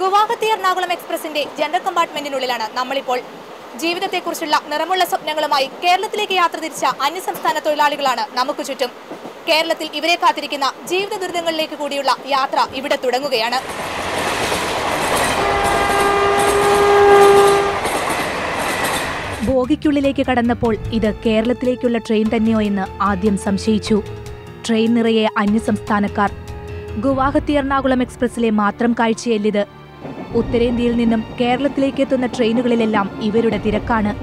Guwahati Ernakulam എക്സ്പ്രസിന്റെ general കമ്പാർട്ട്മെന്റിനുള്ളിലാണ് നമ്മളിപ്പോൾ. ജീവിതത്തെക്കുറിച്ചുള്ള നിറമുള്ള സ്വപ്നങ്ങളുമായി കേരളത്തിലേക്ക് യാത്ര തിരിച്ച അന്യസംസ്ഥാന തൊഴിലാളികളാണ് നമുക്ക് ചുറ്റും. കേരളത്തിൽ ഇവരെ കാത്തിരിക്കുന്ന ജീവിത ദുരിതങ്ങളിലേക്ക് കൂടിയുള്ള യാത്ര ഇവിടെ തുടങ്ങുകയാണ്. ബോഗിക്കുള്ളിലേക്ക് കടന്നപ്പോൾ ഇത് കേരളത്തിലേക്കുള്ള ട്രെയിൻ തന്നെയോ എന്ന് ആദ്യം സംശയിച്ചു. ട്രെയിൻ നിറയെ അന്യസംസ്ഥാനക്കാർ. ഗുവാഹത്തി എറണാകുളം എക്സ്പ്രസിലെ മാത്രം കാഴ്ചയല്ലിത്. ഉത്തരേന്ത്യയിൽ നിന്നും കേരളത്തിലേക്ക് എത്തുന്ന ട്രെയിനുകളിലെല്ലാം ഇവരുടെ തിരക്കാണ്.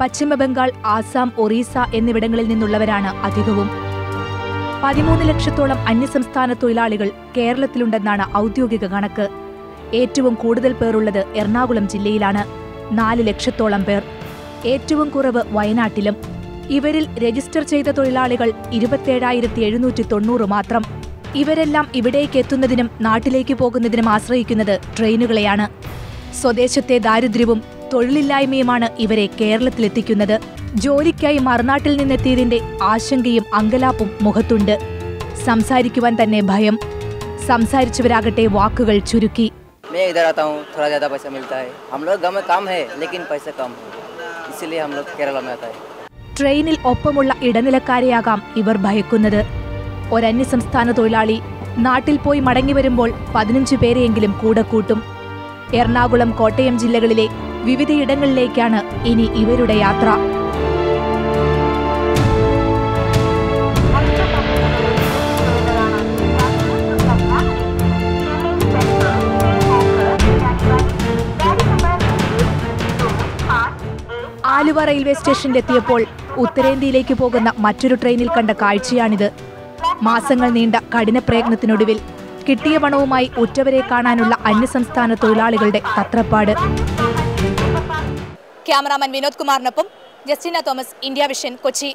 പശ്ചിമബംഗാൾ, ആസാം, ഒറീസ എന്നിവിടങ്ങളിൽ നിന്നുള്ളവരാണ് അധികവും. 13 ലക്ഷത്തോളം അന്യസംസ്ഥാന തൊഴിലാളികൾ കേരളത്തിലുണ്ടെന്നാണ് ഔദ്യോഗിക കണക്ക്. ഏറ്റവും കൂടുതൽ പേരുള്ളത് എറണാകുളം ജില്ലയിലാണ്, 4 ലക്ഷത്തോളം പേർ. ഏറ്റവും കുറവ് വയനാട്ടിലും. ഇവരിൽ രജിസ്റ്റർ ചെയ്ത തൊഴിലാളികൾ 27,790 മാത്രം. ഇവരെല്ലാം ഇവിടേക്ക് എത്തുന്നതിനും നാട്ടിലേക്ക് പോകുന്നതിനും ആശ്രയിക്കുന്നത് ട്രെയിനുകളെയാണ്. സ്വദേശത്തെ ദാരിദ്ര്യവും തൊഴിലില്ലായ്മയുമാണ് ഇവരെ കേരളത്തിലെത്തിക്കുന്നത്. ജോലിക്കായി മറുനാട്ടിൽ നിന്നെത്തിയതിന്റെ ആശങ്കയും അങ്കലാപ്പും മുഖത്തുണ്ട്. സംസാരിക്കുവാൻ തന്നെ ഭയം. സംസാരിച്ചവരാകട്ടെ വാക്കുകൾ ചുരുക്കി. ട്രെയിനിൽ ഒപ്പമുള്ള ഇടനിലക്കാരെയാകാം ഇവർ ഭയക്കുന്നത്. ഒരന്യസംസ്ഥാന തൊഴിലാളി നാട്ടിൽ പോയി മടങ്ങി വരുമ്പോൾ 15 പേരെയെങ്കിലും കൂടെ കൂട്ടും. എറണാകുളം, കോട്ടയം ജില്ലകളിലെ വിവിധയിടങ്ങളിലേക്കാണ് ഇനി ഇവരുടെ യാത്ര. ആലുവ റെയിൽവേ സ്റ്റേഷനിലെത്തിയപ്പോൾ ഉത്തരേന്ത്യയിലേക്ക് പോകുന്ന മറ്റൊരു ട്രെയിനിൽ കണ്ട കാഴ്ചയാണിത്. മാസങ്ങൾ നീണ്ട കഠിന പ്രയത്നത്തിനൊടുവിൽ കിട്ടിയ പണവുമായി ഉറ്റവരെ കാണാനുള്ള അന്യസംസ്ഥാന തൊഴിലാളികളുടെ തത്രപ്പാട്. ക്യാമറാമാൻ വിനോദ് കുമാറിനൊപ്പം Justina Thomas, India vision, Kochi.